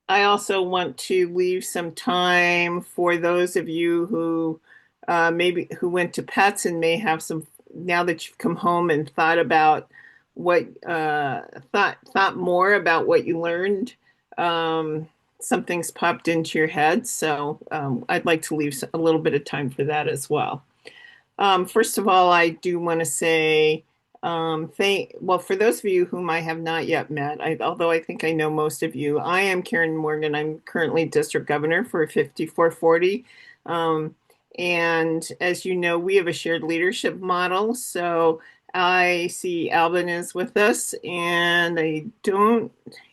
I also want to leave some time for those of you who maybe who went to Pets and may have some now that you've come home and thought about what thought more about what you learned. Um, Something's popped into your head, so I'd like to leave a little bit of time for that as well. First of all, I do want to say well, for those of you whom I have not yet met, although I think I know most of you, I am Karen Morgan. I'm currently district governor for 5440. Um, and as you know, we have a shared leadership model. So I see Alvin is with us, and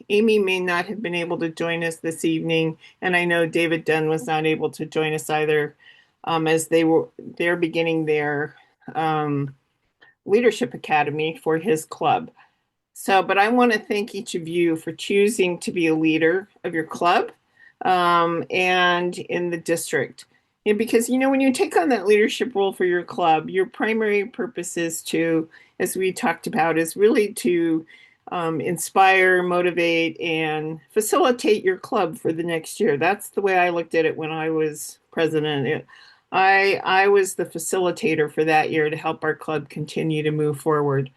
Amy may not have been able to join us this evening. And I know David Dunn was not able to join us either, as they're beginning their um, leadership academy for his club. So, but I want to thank each of you for choosing to be a leader of your club and in the district. And because, when you take on that leadership role for your club, your primary purpose is to, as we talked about, is really to inspire, motivate, and facilitate your club for the next year. That's the way I looked at it when I was president. I was the facilitator for that year to help our club continue to move forward.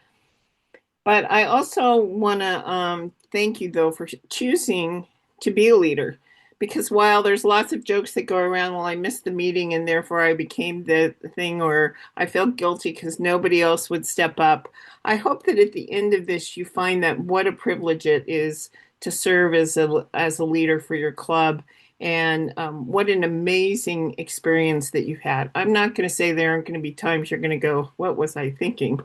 But I also want to thank you, though, for choosing to be a leader. Because while there's lots of jokes that go around, well, I missed the meeting and therefore I became the thing, or I felt guilty because nobody else would step up. I hope that at the end of this, you find that what a privilege it is to serve as a leader for your club, and what an amazing experience that you've had. I'm not going to say there aren't going to be times you're going to go, what was I thinking?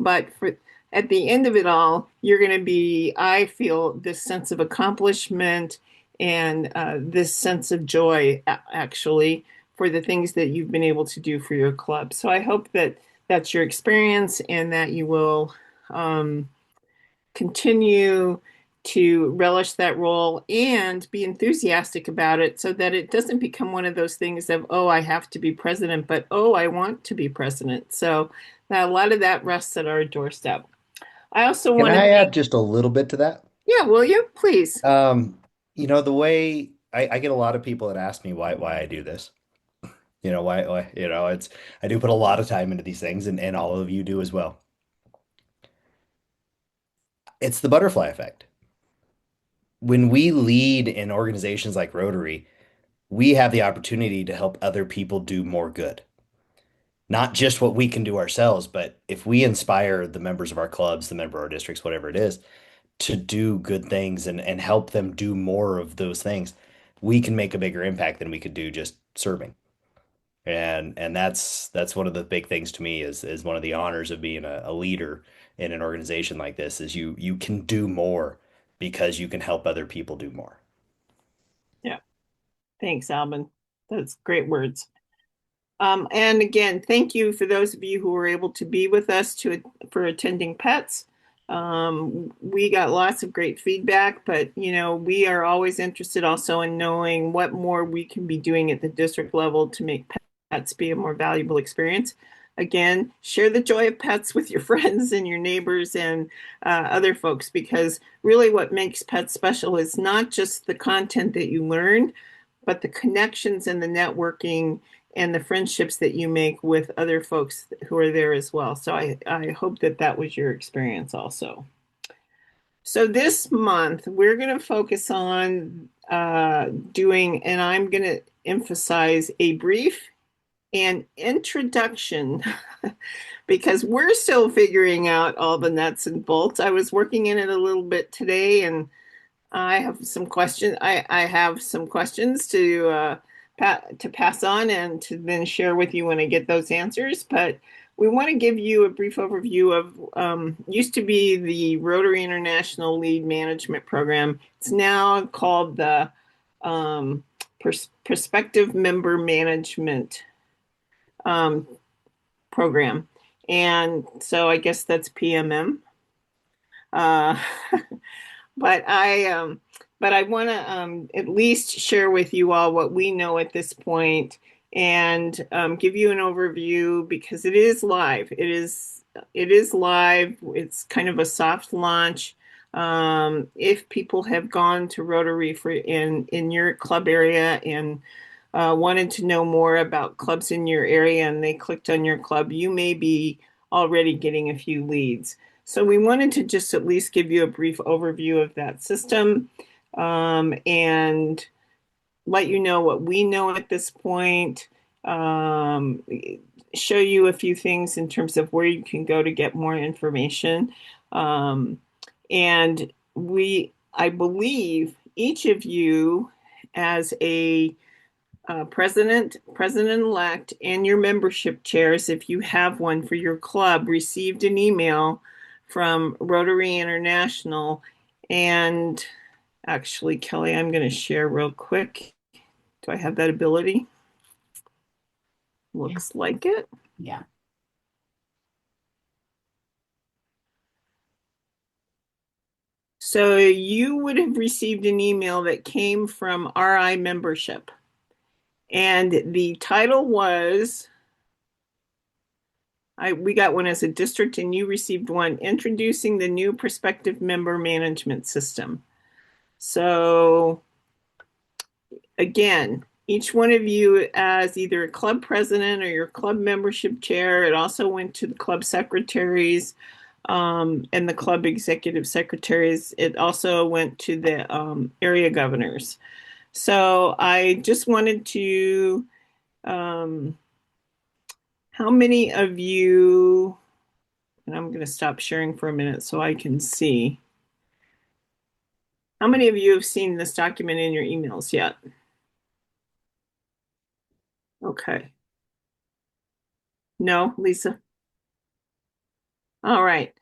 But for at the end of it all, you're going to be, I feel, this sense of accomplishment and this sense of joy, actually, for the things that you've been able to do for your club. So I hope that that's your experience and that you will um, continue to relish that role and be enthusiastic about it so that it doesn't become one of those things of, oh, I have to be president, but oh, I want to be president. So a lot of that rests at our doorstep. I also Can want to I thank, add just a little bit to that? yeah, will you please? Um, the way I get a lot of people that ask me why I do this. It's I do put a lot of time into these things and all of you do as well. It's the butterfly effect. When we lead in organizations like Rotary, we have the opportunity to help other people do more good. Not just what we can do ourselves, but if we inspire the members of our clubs, the member of our districts, whatever it is, to do good things and help them do more of those things, we can make a bigger impact than we could do just serving. And that's one of the big things to me is one of the honors of being a leader in an organization like this is you can do more because you can help other people do more. Yeah, thanks, Alvin. That's great words. And again, thank you for those of you who were able to be with us for attending pets. We got lots of great feedback, but we are always interested also in knowing what more we can be doing at the district level to make pets be a more valuable experience. Again, share the joy of pets with your friends and your neighbors and other folks, because really what makes pets special is not just the content that you learn, but the connections and the networking and the friendships that you make with other folks who are there as well. So I hope that that was your experience also. So this month we're going to focus on doing, and I'm going to emphasize a brief and introduction because we're still figuring out all the nuts and bolts. I was working in it a little bit today, and I have some questions. I have some questions to pass on and to then share with you when I get those answers. But we want to give you a brief overview of used to be the Rotary International Lead Management Program. It's now called the um, Prospective Member Management um, Program, and so I guess that's PMM. Uh, But I want to at least share with you all what we know at this point and give you an overview because it is live. It is live. It's kind of a soft launch. If people have gone to Rotary for in your club area and wanted to know more about clubs in your area and they clicked on your club, you may be already getting a few leads. So we wanted to just at least give you a brief overview of that system, and let you know what we know at this point, um, show you a few things in terms of where you can go to get more information. Um, and I believe each of you, as a president-elect, and your membership chairs, if you have one for your club, received an email from Rotary International. And actually, Kelly, I'm going to share real quick. Do I have that ability? Looks like it. Yeah. So you would have received an email that came from RI membership. And the title was, we got one as a district and you received one, introducing the new prospective member management system. So again, each one of you as either a club president or your club membership chair, it also went to the club secretaries, and the club executive secretaries. It also went to the area governors. So I just wanted to, how many of you, and I'm going to stop sharing for a minute so I can see. How many of you have seen this document in your emails yet? Okay. No, Lisa? All right.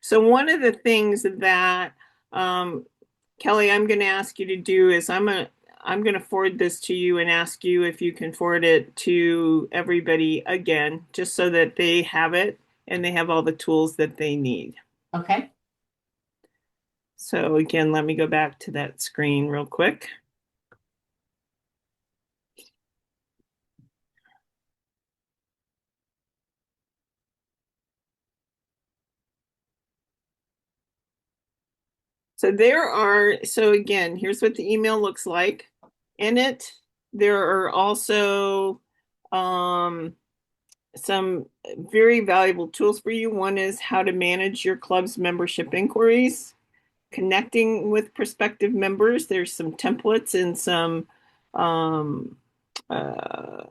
So one of the things that Kelly, I'm going to ask you to do is I'm going to forward this to you and ask you if you can forward it to everybody again, just so that they have it and they have all the tools that they need. Okay. So again, let me go back to that screen real quick. So again, here's what the email looks like. In it, there are also some very valuable tools for you. One is how to manage your club's membership inquiries, connecting with prospective members. There's some templates and some uh,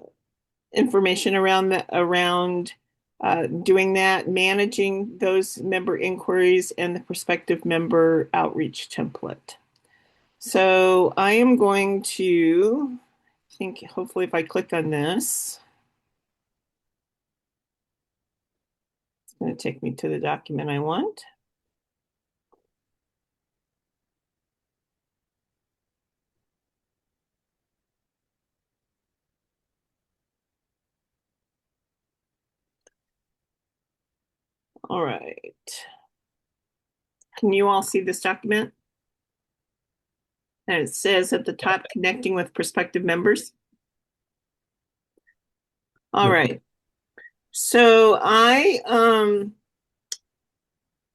information around doing that, managing those member inquiries, and the prospective member outreach template. So I am going to think, hopefully if I click on this, it's going to take me to the document I want. All right. Can you all see this document? And it says at the top, connecting with prospective members. All right. So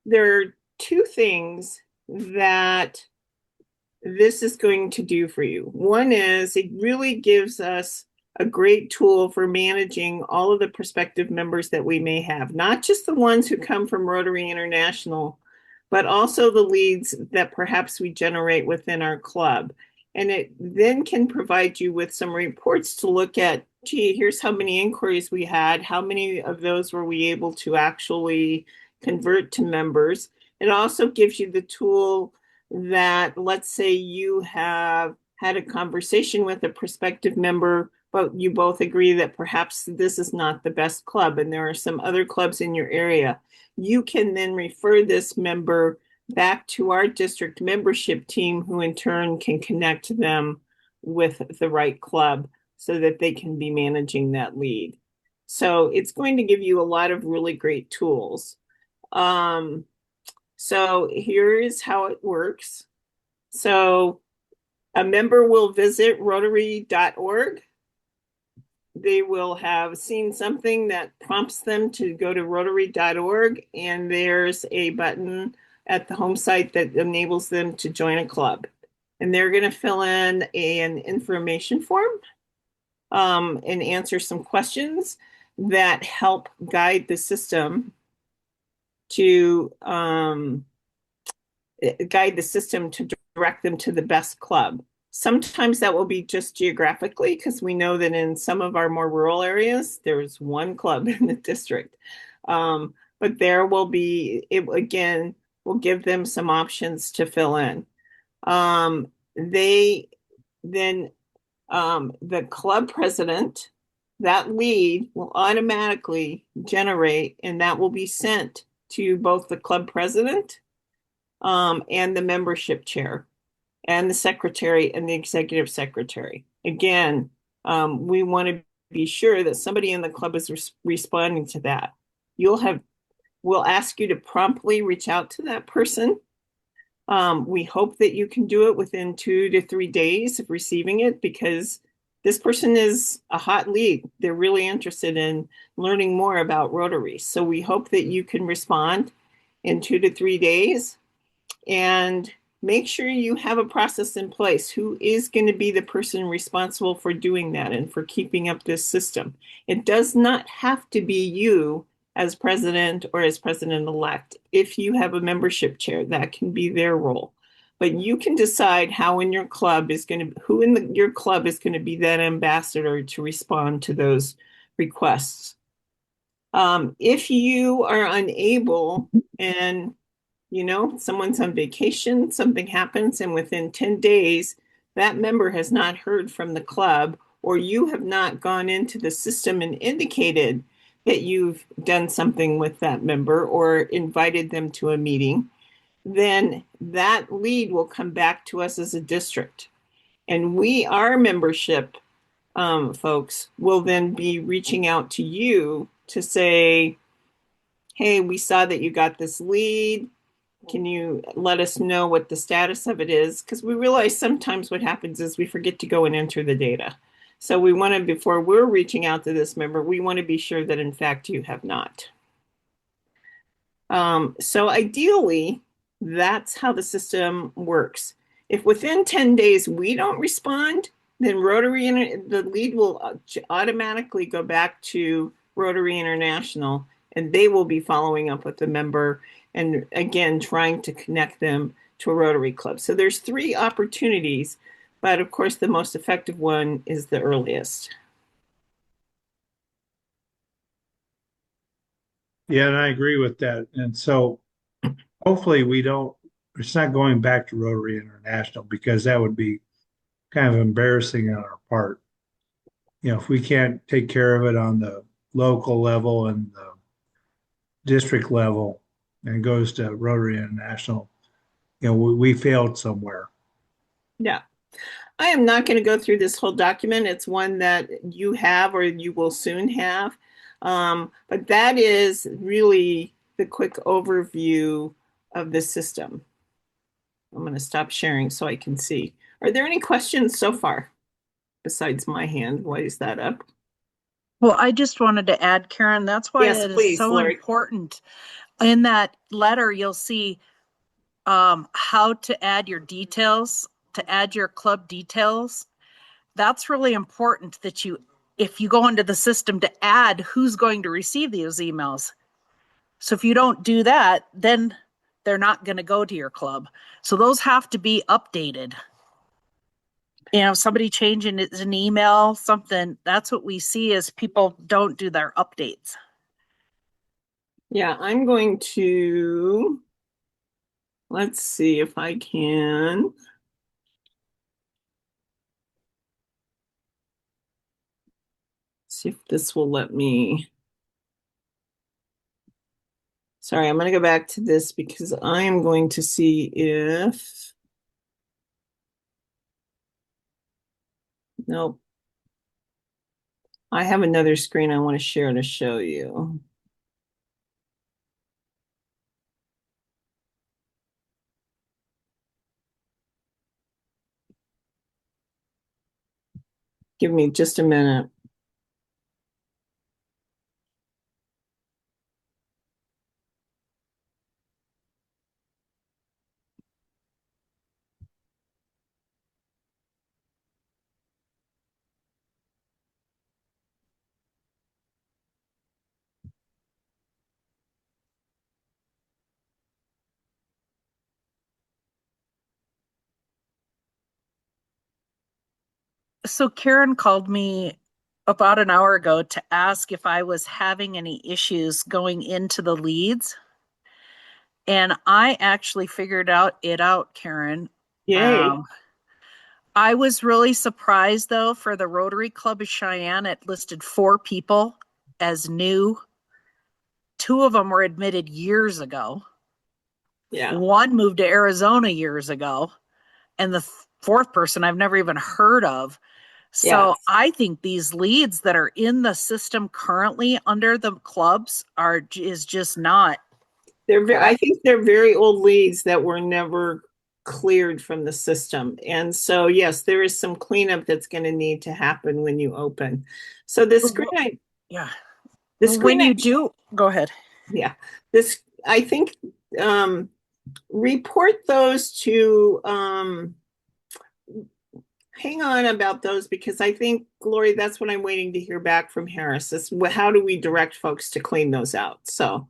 there are two things that this is going to do for you. One is it really gives us a great tool for managing all of the prospective members that we may have, not just the ones who come from Rotary International, but also the leads that perhaps we generate within our club. And it then can provide you with some reports to look at, gee, here's how many inquiries we had, how many of those were we able to actually convert to members. It also gives you the tool that, let's say you have had a conversation with a prospective member, but you both agree that perhaps this is not the best club and there are some other clubs in your area. You can then refer this member back to our district membership team, who in turn can connect them with the right club so that they can be managing that lead. So it's going to give you a lot of really great tools. So here's how it works. So a member will visit rotary.org. They will have seen something that prompts them to go to rotary.org, and there's a button at the home site that enables them to join a club. And they're going to fill in an information form and answer some questions that help guide the system to direct them to the best club. Sometimes that will be just geographically because we know that in some of our more rural areas, there's one club in the district. But there will be, it again, will give them some options to fill in. They then, the club president, that lead will automatically generate, and that will be sent to both the club president and the membership chair and the secretary and the executive secretary. Again, we want to be sure that somebody in the club is responding to that. We'll ask you to promptly reach out to that person. We hope that you can do it within 2 to 3 days of receiving it because this person is a hot lead. They're really interested in learning more about Rotary. So we hope that you can respond in 2 to 3 days and make sure you have a process in place. Who is going to be the person responsible for doing that and for keeping up this system? It does not have to be you as president or as president-elect. If you have a membership chair, that can be their role. But you can decide who in your club is going to be that ambassador to respond to those requests. If you are unable and someone's on vacation, something happens, and within 10 days, that member has not heard from the club, or you have not gone into the system and indicated that you've done something with that member or invited them to a meeting, then that lead will come back to us as a district. And our membership folks will then be reaching out to you to say, hey, we saw that you got this lead. Can you let us know what the status of it is? Because we realize sometimes what happens is we forget to go and enter the data. So we want to, before we're reaching out to this member, we want to be sure that in fact you have not. So ideally, that's how the system works. If within 10 days we don't respond, then the lead will automatically go back to Rotary International, and they will be following up with the member and again trying to connect them to a Rotary Club. So there's 3 opportunities, but of course the most effective one is the earliest. Yeah, and I agree with that. And so hopefully it's not going back to Rotary International because that would be kind of embarrassing on our part. If we can't take care of it on the local level and the district level and it goes to Rotary International, we failed somewhere. Yeah. I am not going to go through this whole document. It's one that you have or you will soon have. But that is really the quick overview of the system. I'm going to stop sharing so I can see. Are there any questions so far besides my hand? Why is that up? Well, I just wanted to add, Karen, that's why Yes, it please, is so Lori. important. In that letter, you'll see how to add your details, to add your club details. That's really important that if you go into the system to add who's going to receive those emails. So if you don't do that, then they're not going to go to your club. So those have to be updated. Somebody changing it an email, something, that's what we see is people don't do their updates. Yeah, I'm going to, let's see if I can. See if this will let me. Sorry, I'm going to go back to this because I am going to see if. Nope. I have another screen I want to share to show you. Give me just a minute. So Karen called me about an hour ago to ask if I was having any issues going into the leads. And I actually figured it out, Karen. Yay. I was really surprised though, for the Rotary Club of Cheyenne, it listed 4 people as new. 2 of them were admitted years ago. Yeah. 1 moved to Arizona years ago. And the 4th person I've never even heard of. So Yes. I think these leads that are in the system currently under the clubs is just not. I think they're very old leads that were never cleared from the system. And so, yes, there is some cleanup that's going to need to happen when you open. So this screen, Yeah. the screen, When you do, go ahead. yeah, this, I think, report those to, hang on about those, because I think, Gloria, that's what I'm waiting to hear back from Harris is how do we direct folks to clean those out? So,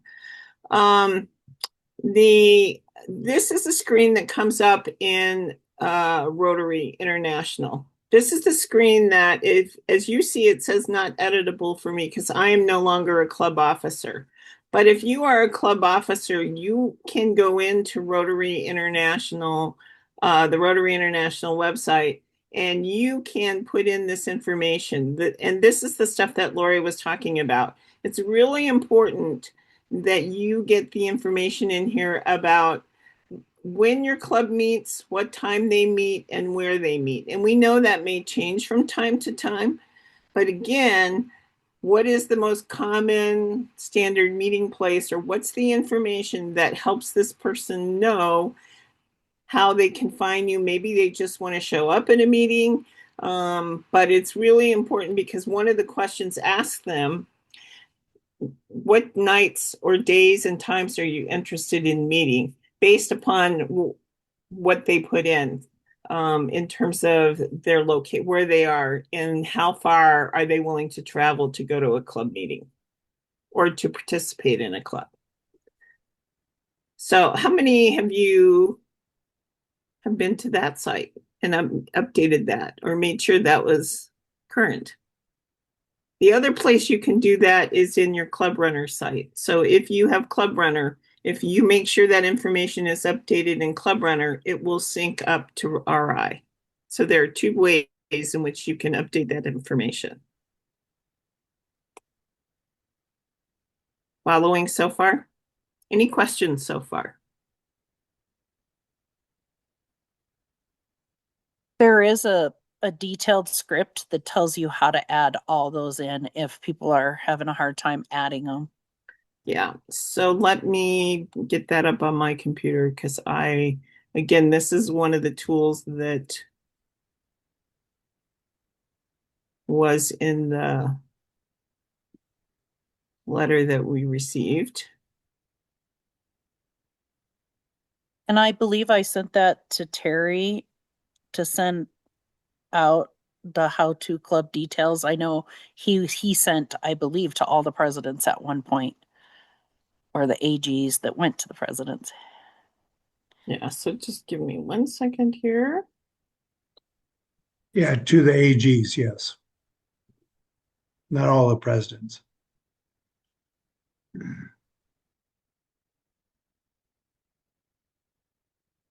this is a screen that comes up in Rotary International. This is the screen that, if as you see, it says not editable for me because I am no longer a club officer. But if you are a club officer, you can go into Rotary International, the Rotary International website, and you can put in this information. And this is the stuff that Lori was talking about. It's really important that you get the information in here about when your club meets, what time they meet, and where they meet. And we know that may change from time to time. But again, what is the most common standard meeting place, or what's the information that helps this person know how they can find you? Maybe they just want to show up at a meeting. But it's really important because one of the questions asked them, what nights or days and times are you interested in meeting, based upon what they put in terms of their where they are and how far are they willing to travel to go to a club meeting or to participate in a club. So how many of you have been to that site and updated that or made sure that was current? The other place you can do that is in your Club Runner site. So if you have Club Runner, if you make sure that information is updated in Club Runner, it will sync up to RI. So there are 2 ways in which you can update that information. Following so far? Any questions so far? There is a detailed script that tells you how to add all those in if people are having a hard time adding them. Yeah, so let me get that up on my computer because again, this is one of the tools that was in the letter that we received. And I believe I sent that to Terry to send out the how-to club details. I know he sent, I believe, to all the presidents at one point, or the AGs that went to the presidents. Yeah, so just give me 1 second here. Yeah, to the AGs, yes. Not all the presidents.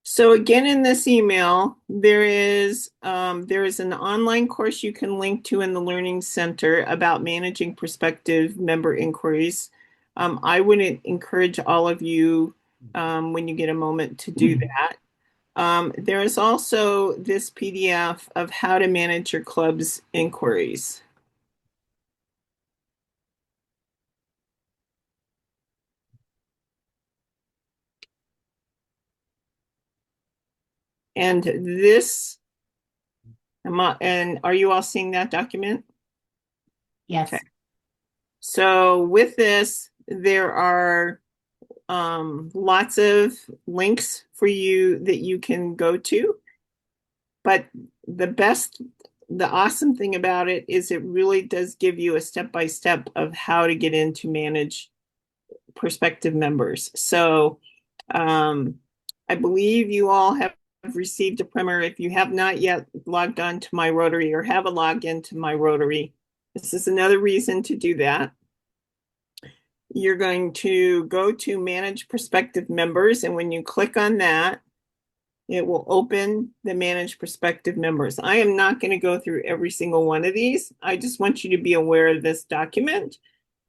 So again, in this email, there is an online course you can link to in the Learning Center about managing prospective member inquiries. I would encourage all of you, when you get a moment, to do that. There is also this PDF of how to manage your club's inquiries. And and are you all seeing that document? Yes. Okay. So with this, there are lots of links for you that you can go to. But the awesome thing about it is it really does give you a step-by-step of how to get in to manage prospective members. So I believe you all have received a primer. If you have not yet logged on to My Rotary or have a login to My Rotary, this is another reason to do that. You're going to go to Manage Prospective Members, and when you click on that, it will open the Manage Prospective Members. I am not going to go through every single one of these. I just want you to be aware of this document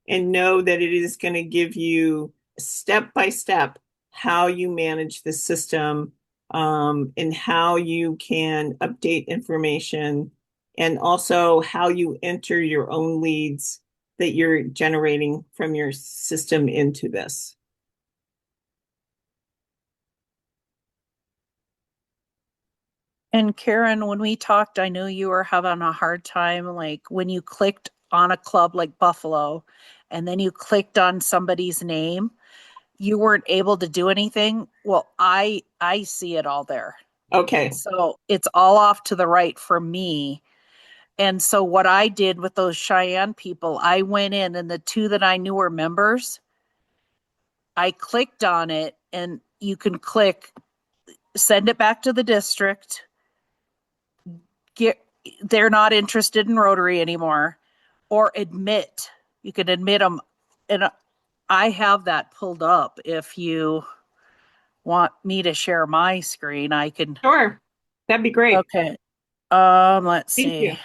and know that it is going to give you step by step how you manage the system, and how you can update information, and also how you enter your own leads that you're generating from your system into this. And Karen, when we talked, I knew you were having a hard time, like when you clicked on a club like Buffalo and then you clicked on somebody's name, you weren't able to do anything. Well, I see it all there. Okay. So it's all off to the right for me. And so what I did with those Cheyenne people, I went in and the two that I knew were members, I clicked on it, and you can click send it back to the district. They're not interested in Rotary anymore, or admit. You can admit them. And I have that pulled up. If you want me to share my screen, I can. Sure. That'd be great. Okay. Let's Thank see. you.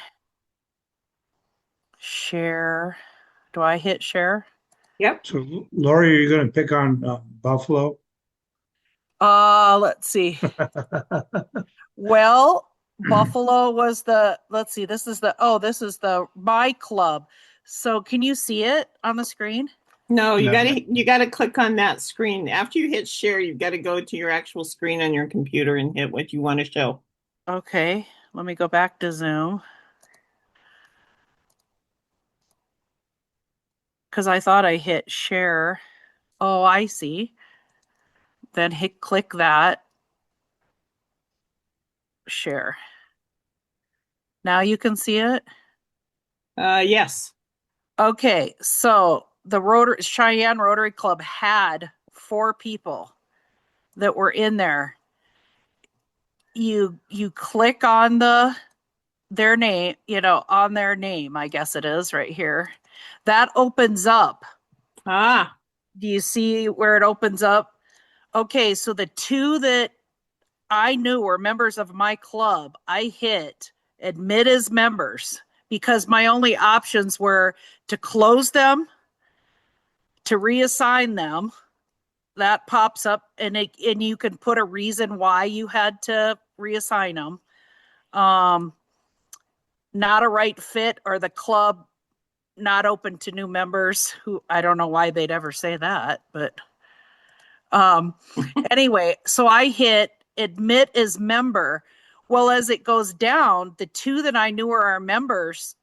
Share. Do I hit share? Yep. So, Lori, are you going to pick on Buffalo? Let's see. Well, Buffalo was let's see, this is the My Club. So can you see it on the screen? No, you No. gotta click on that screen. After you hit share, you've got to go to your actual screen on your computer and hit what you want to show. Okay, let me go back to Zoom. Because I thought I hit share. Oh, I see. Then click that. Share. Now you can see it? Yes. Okay, so the Cheyenne Rotary Club had 4 people that were in there. You click on their name, on their name, I guess it is right here. That opens up. Ah. Do you see where it opens up? Okay, so the 2 that I knew were members of my club, I hit admit as members because my only options were to close them, to reassign them. That pops up, and you can put a reason why you had to reassign them. Not a right fit, or the club not open to new members, who I don't know why they'd ever say that, but anyway, so I hit admit as member. Well, as it goes down, the 2 that I knew were our members,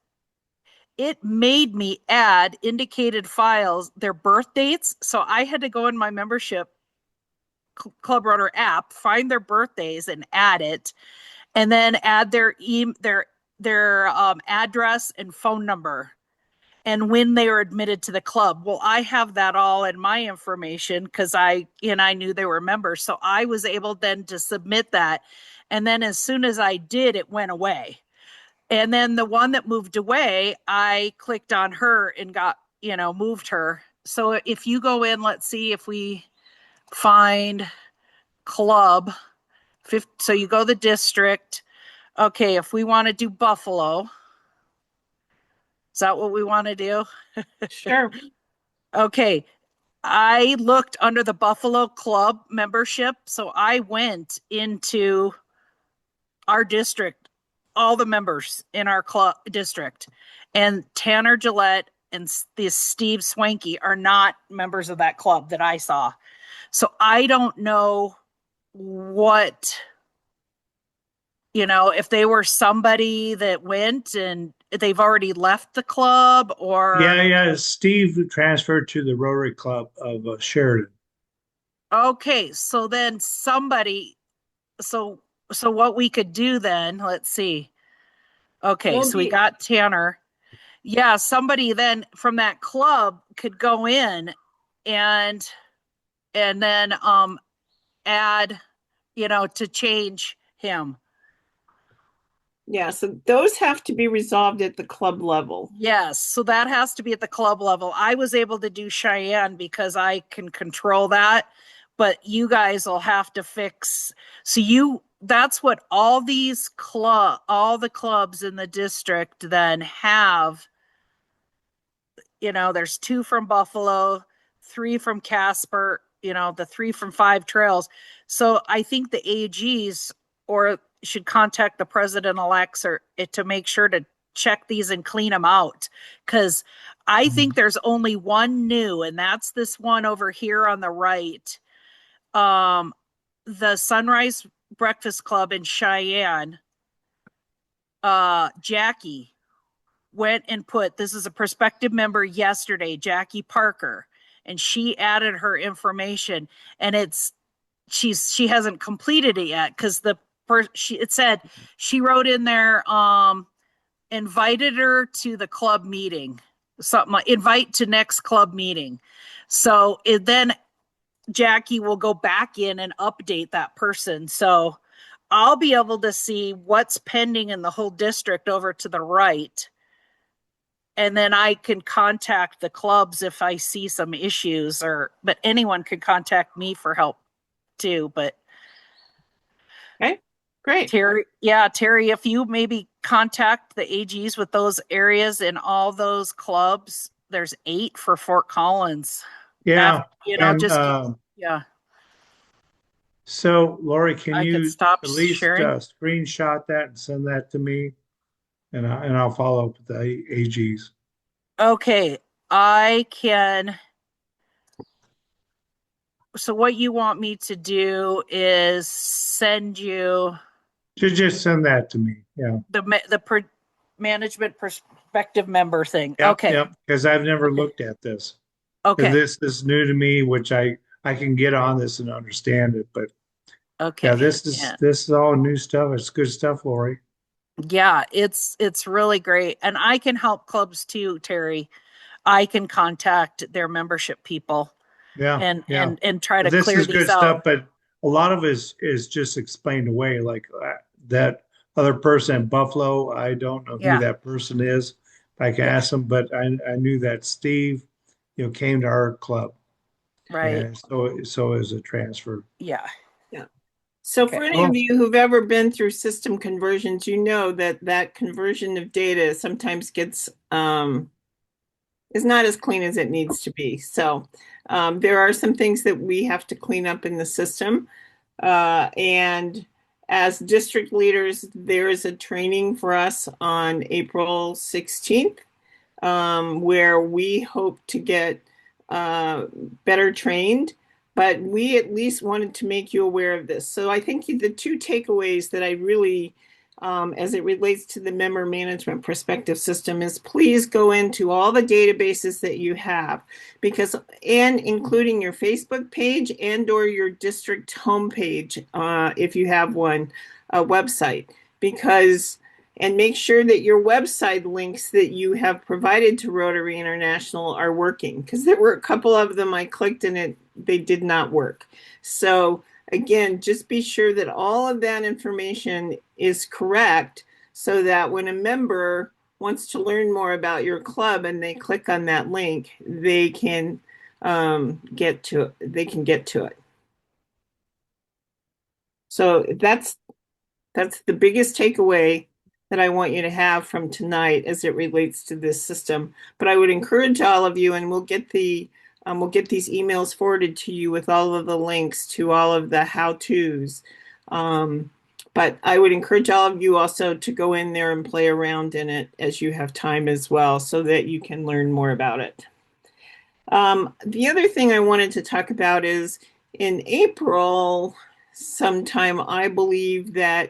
it made me add indicated files, their birth dates. So I had to go in my membership Club Rotary app, find their birthdays and add it, and then add their address and phone number and when they were admitted to the club. Well, I have that all in my information because I knew they were members. So I was able then to submit that. And then as soon as I did, it went away. And then the one that moved away, I clicked on her and got, moved her. So if you go in, let's see if we find club. So you go the district. Okay, if we want to do Buffalo, is that what we want to do? Sure. Okay. I looked under the Buffalo Club membership. So I went into our district, all the members in our club district, and Tanner Gillette and this Steve Swanky are not members of that club that I saw. So I don't know what, if they were somebody that went and they've already left the club, or Yeah. Steve transferred to the Rotary Club of Sheridan. Okay, so then somebody, so what we could do then, let's see. Okay, Well, so we got Tanner. Yeah, somebody then from that club could go in and then add to change him. Yeah, so those have to be resolved at the club level. Yes, so that has to be at the club level. I was able to do Cheyenne because I can control that, but you guys will have to fix. So that's what all the clubs in the district then have. There's 2 from Buffalo, 3 from Casper, the 3 from 5 Trails. So I think the AGs or should contact the president-elects to make sure to check these and clean them out. Because I think there's only one new, and that's this one over here on the right. The Sunrise Breakfast Club in Cheyenne. Jackie went and this is a prospective member yesterday, Jackie Parker, and she added her information, and she hasn't completed it yet because it said she wrote in there, invited her to the club meeting, something like invite to next club meeting. So then Jackie will go back in and update that person. So I'll be able to see what's pending in the whole district over to the right. And then I can contact the clubs if I see some issues, but anyone could contact me for help too. But Okay, great. Terry, if you maybe contact the AGs with those areas in all those clubs, there's 8 for Fort Collins. Yeah. Yeah. So Lori, can I could you stop at least sharing. screenshot that and send that to me? And I'll follow up with the AGs. Okay, I can. So what you want me to do is send you Just send that to me. Yeah. the management perspective member thing. Yep, Okay. Yep. Because I've never looked at this. Okay. This is new to me, which I can get on this and understand it. But okay. yeah, this is all new stuff. It's good stuff, Lori. Yeah, it's really great. And I can help clubs too, Terry. I can contact their membership people. Yeah. And try to this clear is these good out. stuff, but a lot of it is just explained away. Like that other person in Buffalo, I don't know who that person is. I can ask them, but I knew that Steve, came to our club. Right. And so is a transfer. Yeah. So for any of you who've ever been through system conversions, you know that conversion of data sometimes gets is not as clean as it needs to be. So there are some things that we have to clean up in the system. And as district leaders, there is a training for us on April 16th, where we hope to get better trained. But we at least wanted to make you aware of this. So I think the 2 takeaways that I really, as it relates to the member management perspective system, is please go into all the databases that you have, and including your Facebook page and/or your district homepage, if you have one, a website, and make sure that your website links that you have provided to Rotary International are working, because there were a couple of them I clicked and they did not work. So again, just be sure that all of that information is correct, so that when a member wants to learn more about your club and they click on that link, they can get to it. So that's the biggest takeaway that I want you to have from tonight as it relates to this system. But I would encourage all of you, and we'll get these emails forwarded to you with all of the links to all of the how-tos. But I would encourage all of you also to go in there and play around in it as you have time as well, so that you can learn more about it. The other thing I wanted to talk about is in April sometime, I believe that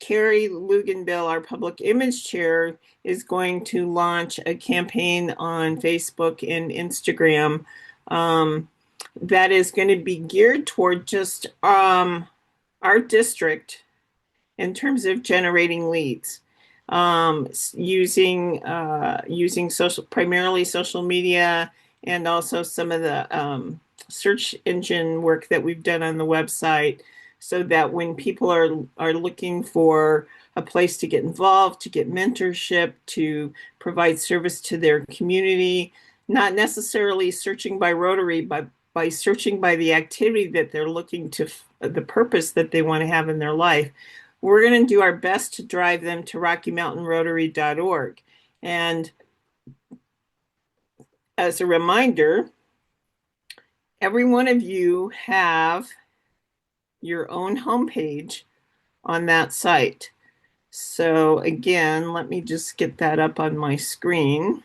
Carrie Luganbill, our public image chair, is going to launch a campaign on Facebook and Instagram that is going to be geared toward just our district in terms of generating leads, using primarily social media, and also some of the search engine work that we've done on the website so that when people are looking for a place to get involved, to get mentorship, to provide service to their community, not necessarily searching by Rotary, but by searching by the activity that they're looking to, the purpose that they want to have in their life, we're going to do our best to drive them to RockyMountainRotary.org. And as a reminder, every one of you have your own homepage on that site. So again, let me just get that up on my screen.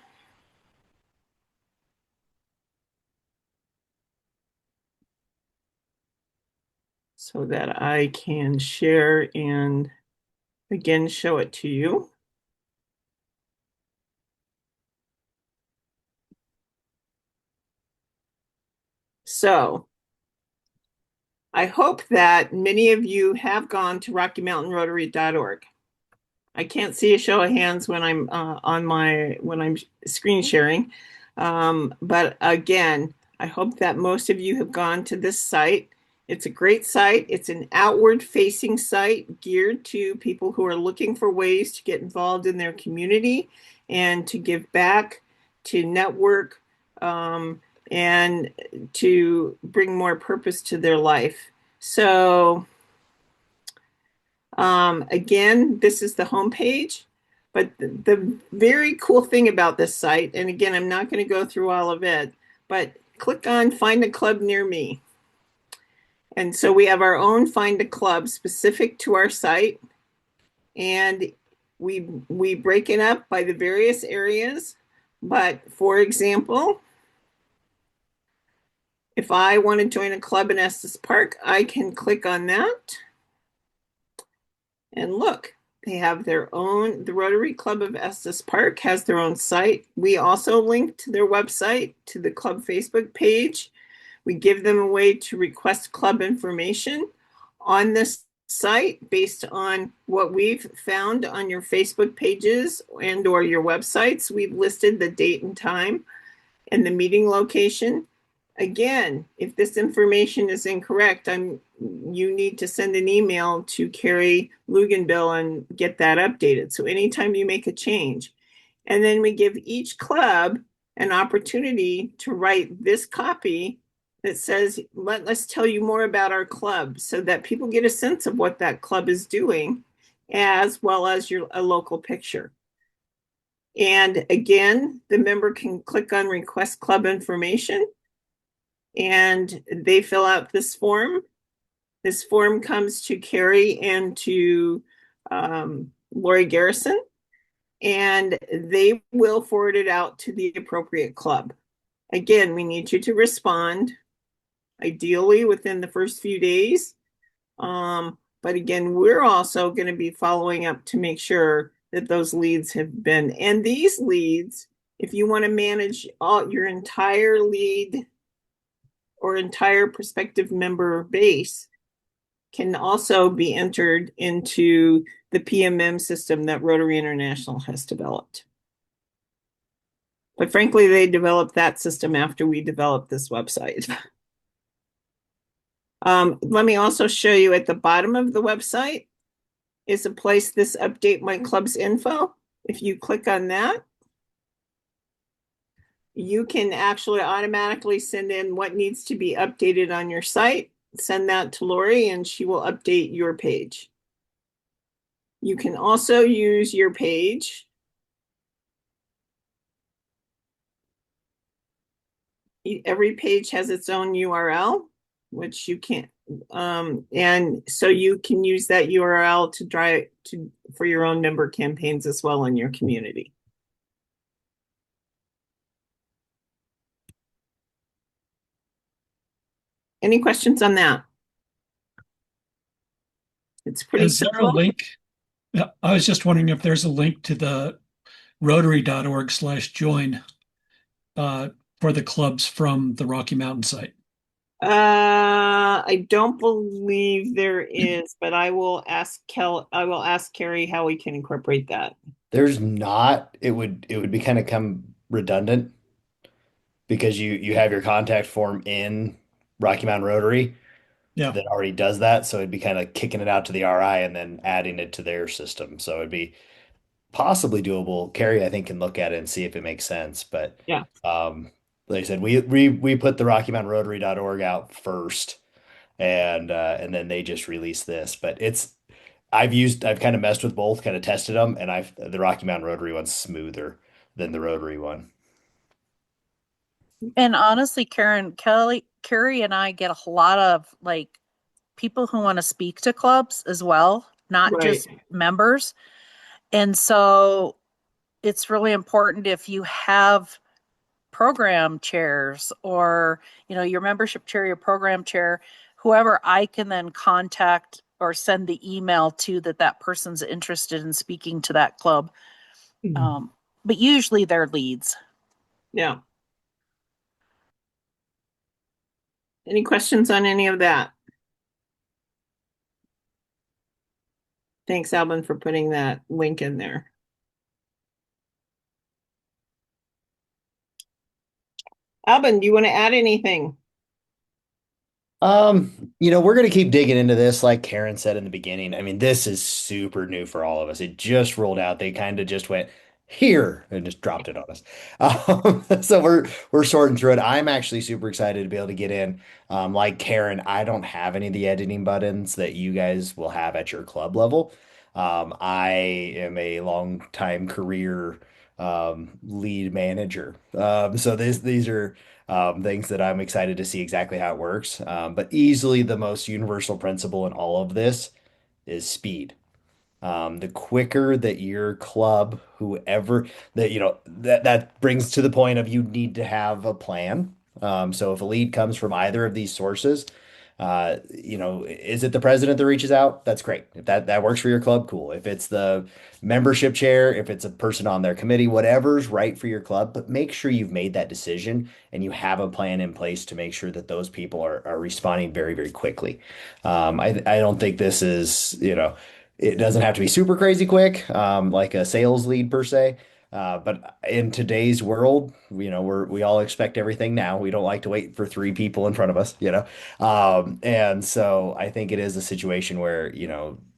So that I can share and again show it to you. So I hope that many of you have gone to RockyMountainRotary.org. I can't see a show of hands when I'm when I'm screen sharing, but again, I hope that most of you have gone to this site. It's a great site. It's an outward-facing site geared to people who are looking for ways to get involved in their community and to give back, to network, and to bring more purpose to their life. So again, this is the homepage, but the very cool thing about this site, and again, I'm not going to go through all of it, but click on Find a Club Near Me. And so we have our own Find a Club specific to our site, and we break it up by the various areas. But for example, if I want to join a club in Estes Park, I can click on that. And look, they have their own, the Rotary Club of Estes Park has their own site. We also link to their website, to the club Facebook page. We give them a way to request club information on this site based on what we've found on your Facebook pages and or your websites. We've listed the date and time and the meeting location. Again, if this information is incorrect, you need to send an email to Carrie Luganbill and get that updated. So anytime you make a change. And then we give each club an opportunity to write this copy that says, let us tell you more about our club, so that people get a sense of what that club is doing, as well as a local picture. And again, the member can click on Request Club Information, and they fill out this form. This form comes to Carrie and to Lori Garrison, and they will forward it out to the appropriate club. Again, we need you to respond, ideally within the first few days. But again, we're also going to be following up to make sure that those leads have been, and these leads, if you want to manage your entire lead or entire prospective member base, can also be entered into the PMM system that Rotary International has developed. But frankly, they developed that system after we developed this website. Let me also show you at the bottom of the website is a place, this Update My Club's info. If you click on that, you can actually automatically send in what needs to be updated on your site. Send that to Lori and she will update your page. You can also use your page. Every page has its own URL, which you can't, and so you can use that URL to drive for your own member campaigns as well in your community. Any questions on that? It's pretty simple. Is there a link? Yeah, I was just wondering if there's a link to the rotary.org/join for the clubs from the Rocky Mountain site. I don't believe there is, but I will ask Carrie how we can incorporate that. There's not. It would become redundant because you have your contact form in Rocky Mountain Rotary, Yeah. that already does that. So it'd be kind of kicking it out to the RI and then adding it to their system. So it'd be possibly doable. Carrie, I think, can look at it and see if it makes sense. But Yeah. like I said, we put the RockyMountainRotary.org out first, and then they just released this. But I've kind of messed with both, kind of tested them, and the Rocky Mountain Rotary one's smoother than the Rotary one. And honestly, Carrie and I get a lot of like people who want to speak to clubs as well, not Right. just members. And so it's really important if you have program chairs or, your membership chair, your program chair, whoever I can then contact or send the email to that person's interested in speaking to that club. But usually they're leads. Yeah. Any questions on any of that? Thanks, Alvin, for putting that link in there. Alvin, do you want to add anything? We're going to keep digging into this, like Karen said in the beginning. I mean, this is super new for all of us. It just rolled out. They kind of just went here and just dropped it on us. So we're sorting through it. I'm actually super excited to be able to get in. Like Karen, I don't have any of the editing buttons that you guys will have at your club level. I am a long time career lead manager. So these are things that I'm excited to see exactly how it works. But easily the most universal principle in all of this is speed. The quicker that your club, whoever that, that brings to the point of you need to have a plan. So if a lead comes from either of these sources, is it the president that reaches out? That's great. If that works for your club, cool. If it's the membership chair, if it's a person on their committee, whatever's right for your club, but make sure you've made that decision and you have a plan in place to make sure that those people are responding very, very quickly. I don't think this is, it doesn't have to be super crazy quick, like a sales lead per se. But in today's world, we all expect everything now. We don't like to wait for three people in front of us, and so I think it is a situation where,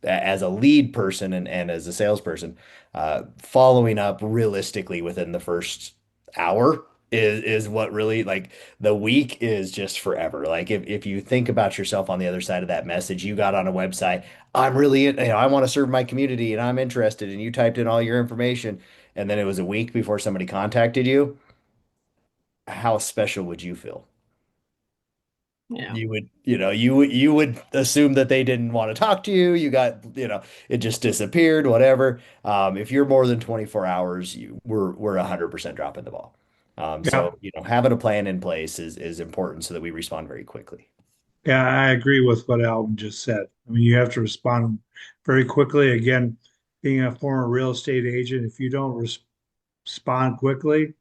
as a lead person and as a salesperson, following up realistically within the first hour is what really, like, the week is just forever. Like if you think about yourself on the other side of that message, you got on a website, I'm really, I want to serve my community and I'm interested, and you typed in all your information, and then it was a week before somebody contacted you, how special would you feel? Yeah. You would assume that they didn't want to talk to you. You got, it just disappeared, whatever. If you're more than 24 hours, we're 100% dropping the ball. Yeah, So, having a plan in place is important so that we respond very quickly. yeah, I agree with what Alvin just said. I mean, you have to respond very quickly. Again, being a former real estate agent, if you don't respond quickly,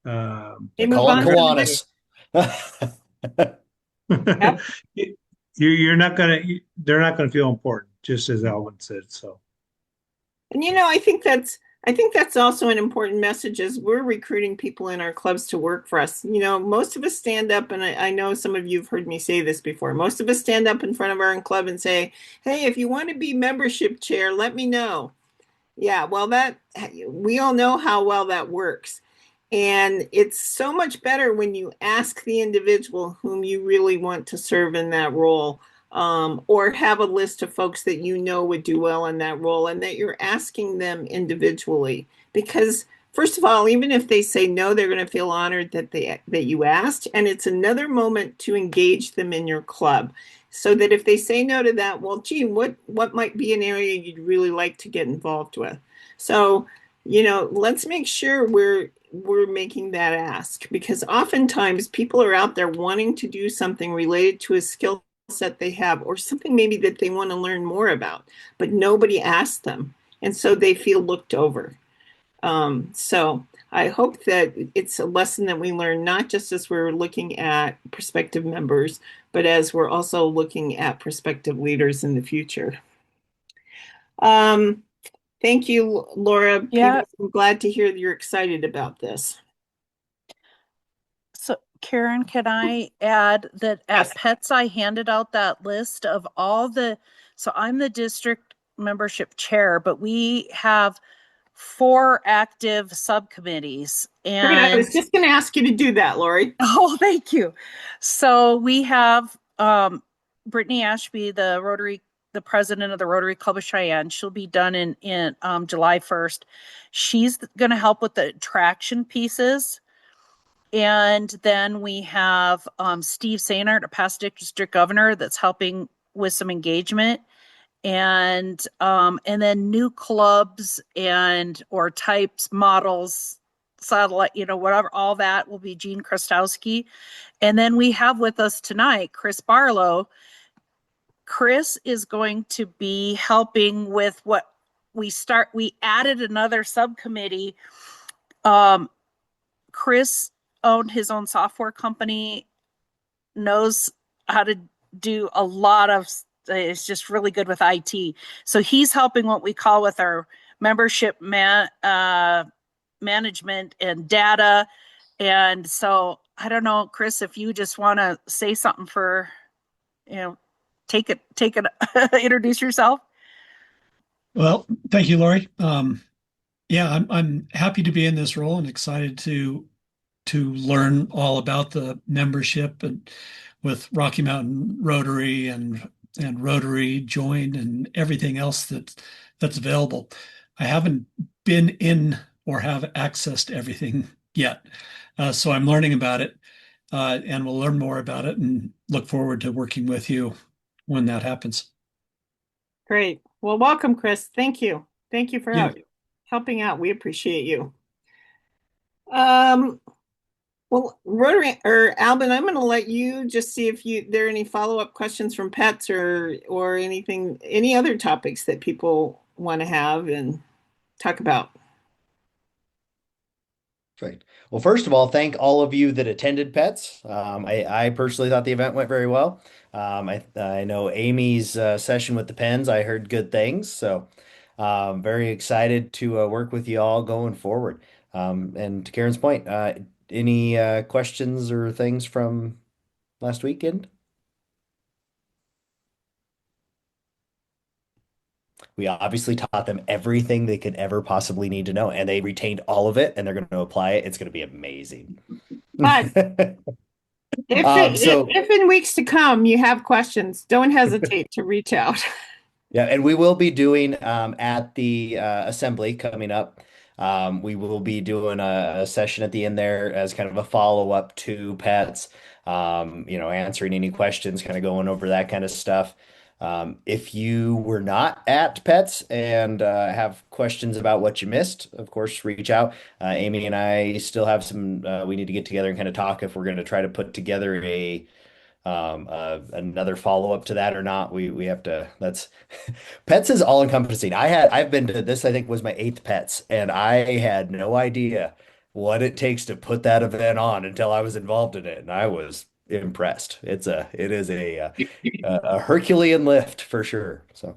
They Yeah, move call it on to the next. Kiwanis. Yep. you're not gonna, they're not gonna feel important, just as Alvin said. So, And I think that's also an important message as we're recruiting people in our clubs to work for us. Most of us stand up, and I know some of you have heard me say this before. Most of us stand up in front of our own club and say, "Hey, if you want to be membership chair, let me know." Yeah, well, that we all know how well that works. And it's so much better when you ask the individual whom you really want to serve in that role, or have a list of folks that you know would do well in that role, and that you're asking them individually. Because first of all, even if they say no, they're going to feel honored that you asked, and it's another moment to engage them in your club. So that if they say no to that, well, gee, what might be an area you'd really like to get involved with? So, let's make sure we're making that ask, because oftentimes people are out there wanting to do something related to a skill set they have, or something maybe that they want to learn more about, but nobody asked them, and so they feel looked over. So I hope that it's a lesson that we learn, not just as we're looking at prospective members, but as we're also looking at prospective leaders in the future. Um, Thank you, Laura. Yeah. I'm glad to hear that you're excited about this. So Karen, can I add that at Yes. Pets, I handed out that list of all so I'm the district membership chair, but we have 4 active subcommittees. Great. I And was just going to ask you to do that, Lori. oh, thank you. So we have Brittany Ashby, the president of the Rotary Club of Cheyenne. She'll be done in July 1st. She's going to help with the attraction pieces. And then we have Steve Sainert, a past district governor, that's helping with some engagement. And then new clubs or types, models, satellite, whatever, all that will be Gene Krastowski. And then we have with us tonight Chris Barlow. Chris is going to be helping with what we added another subcommittee. Chris owned his own software company, knows how to do a lot of, is just really good with IT. So he's helping what we call with our membership management and data. And so I don't know, Chris, if you just want to say something for, take it, introduce yourself. Well, thank you, Lori. Yeah, I'm happy to be in this role and excited to learn all about the membership and with Rocky Mountain Rotary and Rotary Join and everything else that's available. I haven't been in or have access to everything yet, so I'm learning about it, and we'll learn more about it and look forward to working with you when that happens. Great. Well, welcome, Chris. Thank you. Thank you for Yeah. helping out. We appreciate you. Well, Rotary or Albin, I'm going to let you just see if there are any follow-up questions from pets or anything, any other topics that people want to have and talk about. Perfect. Well, first of all, thank all of you that attended Pets. I personally thought the event went very well. I know Amy's session with the pens, I heard good things. So very excited to work with you all going forward. And to Karen's point, any questions or things from last weekend? We obviously taught them everything they could ever possibly need to know, and they retained all of it, and they're going to apply it. It's going to be amazing. But if in weeks to come you have questions, don't hesitate to reach out. Yeah, and we will be doing at the assembly coming up. We will be doing a session at the end there as kind of a follow-up to Pets, answering any questions, kind of going over that kind of stuff. If you were not at Pets and have questions about what you missed, of course, reach out. Amy and I still have some, we need to get together and kind of talk if we're going to try to put together another follow-up to that or not. We have to, that's Pets is all encompassing. I've been to this, I think was my 8th Pets, and I had no idea what it takes to put that event on until I was involved in it, and I was impressed. It is a Herculean lift for sure. So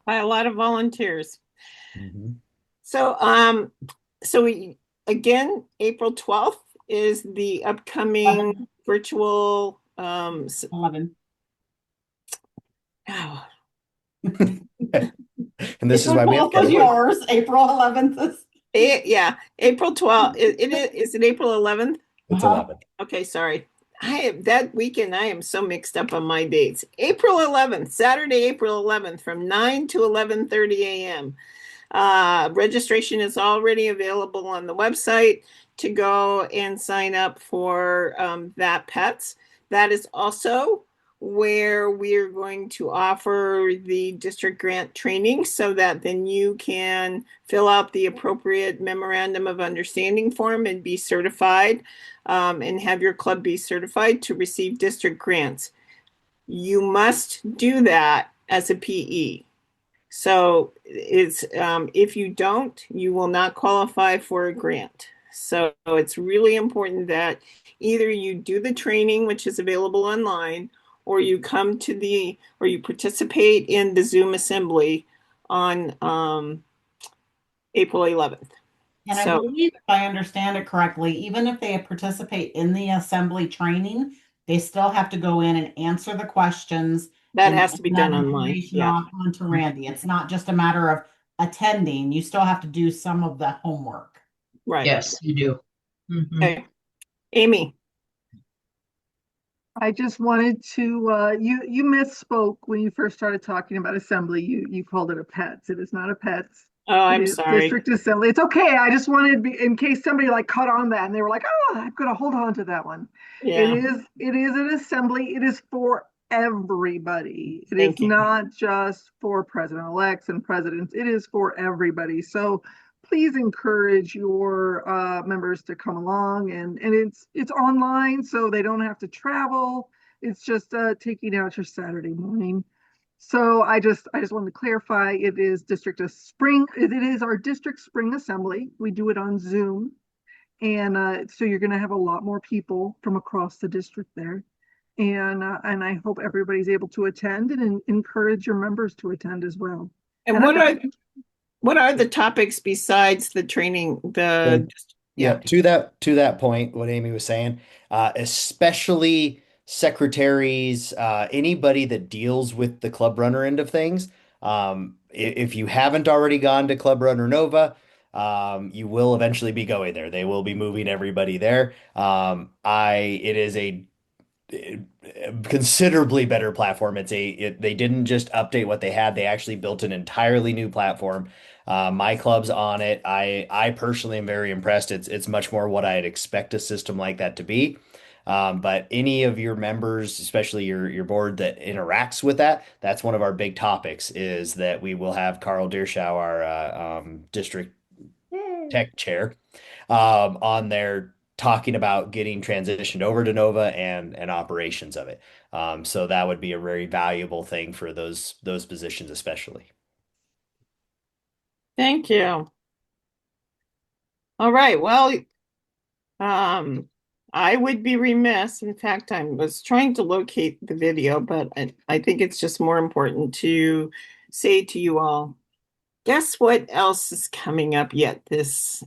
By a lot of volunteers. mhm. So again, April 12th is the upcoming virtual 11. oh, And this is why we have April 12th was yours. April 11th is. April 12th. Is it April 11th? It's 11. Okay, sorry. That weekend I am so mixed up on my dates. April 11th, Saturday, April 11th from 9 to 11:30 a.m. Registration is already available on the website to go and sign up for that Pets. That is also where we're going to offer the district grant training so that then you can fill out the appropriate memorandum of understanding form and be certified and have your club be certified to receive district grants. You must do that as a PE. So it's if you don't, you will not qualify for a grant. So it's really important that either you do the training, which is available online, or you you participate in the Zoom assembly on April 11th. And I So believe, if I understand it correctly, even if they participate in the assembly training, they still have to go in and answer the questions that and has to send be that done online. information Yeah, off onto Randy. It's not just a matter of attending. You still have to do some of the homework. right. Yes, you do. Mhm. Okay. Amy. I just wanted to, you misspoke when you first started talking about assembly. You called it a pets. It is not a pets. Oh, It I'm is sorry. district assembly. It's okay. I just wanted, in case somebody like caught on that and they were like, oh, I'm going to hold on to that one. Yeah, It is an assembly. It is for everybody. It is thank you. not just for president-elects and presidents. It is for everybody. So please encourage your members to come along, and it's online, so they don't have to travel. It's just taking out your Saturday morning. So I just wanted to clarify, it is it is our district spring assembly. We do it on Zoom. And so you're going to have a lot more people from across the district there. And I hope everybody's able to attend, and encourage your members to attend as well. And And I'm done. what are the topics besides the training? Yeah. Yeah. To that point, what Amy was saying, especially secretaries, anybody that deals with the Club Runner end of things. If you haven't already gone to Club Runner Nova, you will eventually be going there. They will be moving everybody there. It is a considerably better platform. They didn't just update what they had; they actually built an entirely new platform. My club's on it. I personally am very impressed. It's much more what I'd expect a system like that to be. But any of your members, especially your board that interacts with that, that's one of our big topics is that we will have Carl Deershow, our district tech chair, on there talking about getting transitioned over to Nova and operations of it. So that would be a very valuable thing for those positions, especially. Thank you. All right. Well, um, I would be remiss. In fact, I was trying to locate the video, but I think it's just more important to say to you all, guess what else is coming up yet this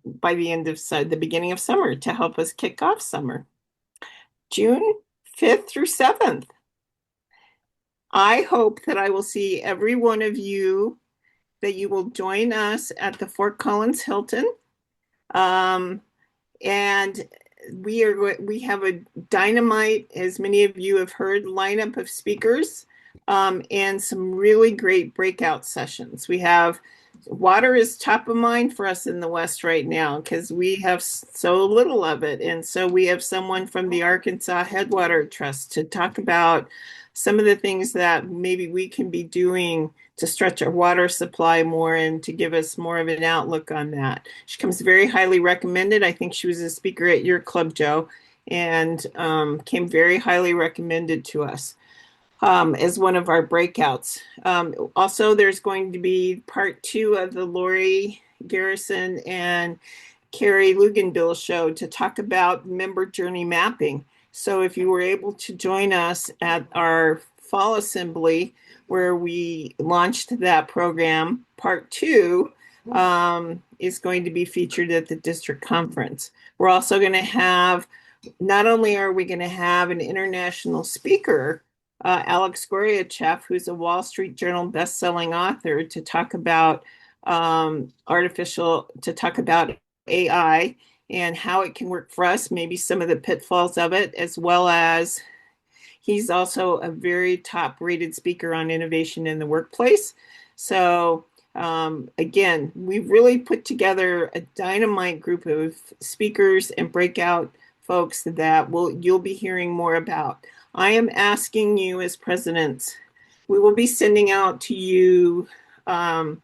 by the end of the beginning of summer to help us kick off summer. June 5th through 7th. I hope that I will see every one of you, that you will join us at the Fort Collins Hilton. And we have a dynamite, as many of you have heard, lineup of speakers, and some really great breakout sessions. We have water is top of mind for us in the West right now because we have so little of it. And so we have someone from the Arkansas Headwater Trust to talk about some of the things that maybe we can be doing to stretch our water supply more and to give us more of an outlook on that. She comes very highly recommended. I think she was a speaker at your club, Joe, and came very highly recommended to us as one of our breakouts. Also, there's going to be part 2 of the Lori Garrison and Carrie Luganbill show to talk about member journey mapping. So if you were able to join us at our fall assembly where we launched that program, part 2 is going to be featured at the district conference. We're also going to have, not only are we going to have an international speaker, Alex Goryachev, who's a Wall Street Journal best-selling author, to talk about AI and how it can work for us, maybe some of the pitfalls of it, as well as he's also a very top-rated speaker on innovation in the workplace. So again, we've really put together a dynamite group of speakers and breakout folks that you'll be hearing more about. I am asking you as presidents, we will be sending out to you the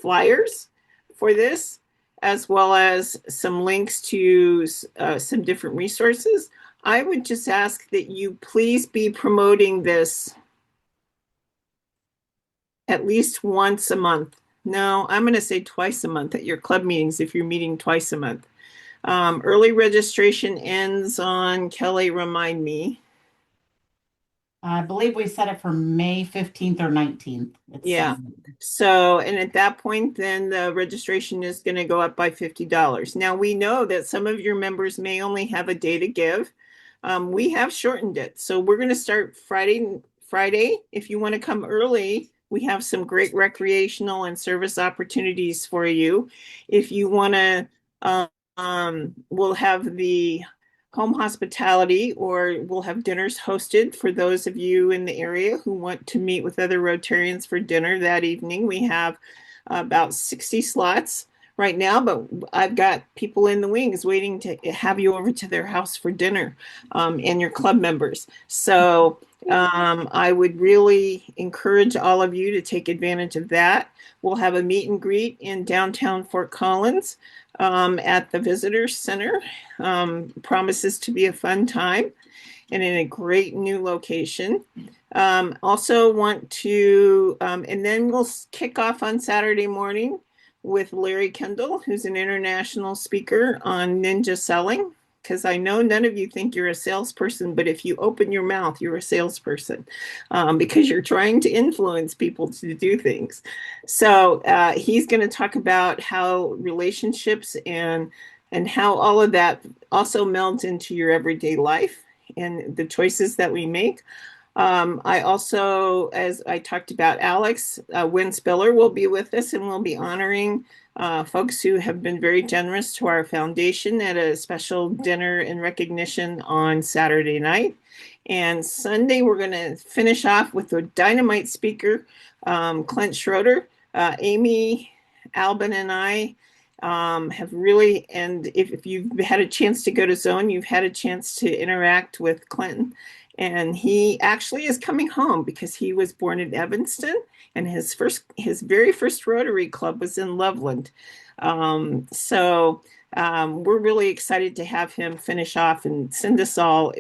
flyers for this, as well as some links to some different resources. I would just ask that you please be promoting this at least once a month. No, I'm going to say twice a month at your club meetings if you're meeting twice a month. Early registration ends on, Kelly, remind me. I believe we set it for May 15th or 19th. Yeah. So, and at that point, then the registration is going to go up by $50. Now, we know that some of your members may only have a day to give. We have shortened it. So we're going to start Friday. If you want to come early, we have some great recreational and service opportunities for you. If you want to, we'll have the home hospitality, or we'll have dinners hosted for those of you in the area who want to meet with other Rotarians for dinner that evening. We have about 60 slots right now, but I've got people in the wings waiting to have you over to their house for dinner, and your club members. So I would really encourage all of you to take advantage of that. We'll have a meet and greet in downtown Fort Collins at the Visitors Center. Promises to be a fun time and in a great new location. Also want to, and then we'll kick off on Saturday morning with Larry Kendall, who's an international speaker on ninja selling. Because I know none of you think you're a salesperson, but if you open your mouth, you're a salesperson, because you're trying to influence people to do things. So he's going to talk about how relationships and how all of that also melds into your everyday life and the choices that we make. I also, as I talked about Alex, Win Spiller will be with us, and we'll be honoring folks who have been very generous to our foundation at a special dinner and recognition on Saturday night. And Sunday, we're going to finish off with a dynamite speaker, Clint Schroeder. Amy, Albin, and I have really, and if you've had a chance to go to Zone, you've had a chance to interact with Clinton. And he actually is coming home because he was born in Evanston, and his very first Rotary Club was in Loveland. So we're really excited to have him finish off and send us all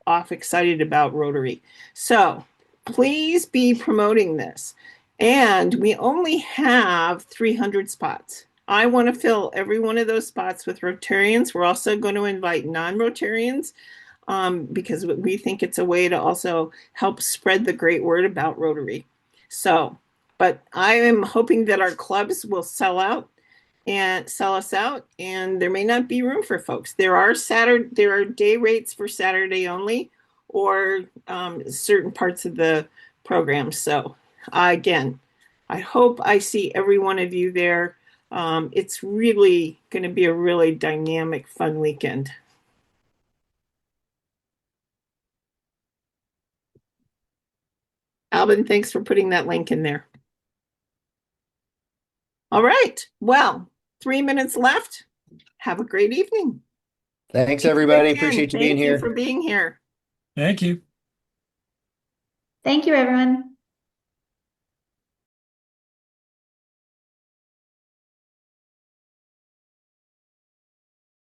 off excited about Rotary. So please be promoting this. And we only have 300 spots. I want to fill every one of those spots with Rotarians. We're also going to invite non-Rotarians, because we think it's a way to also help spread the great word about Rotary. So, but I am hoping that our clubs will sell us out, and there may not be room for folks. There are day rates for Saturday only, or certain parts of the program. So again, I hope I see every one of you there. It's really going to be a really dynamic, fun weekend. Albin, thanks for putting that link in there. All right. Well, 3 minutes left. Have a great evening. Thanks, everybody. Appreciate you being here. Thank you for being here. Thank you. Thank you, everyone.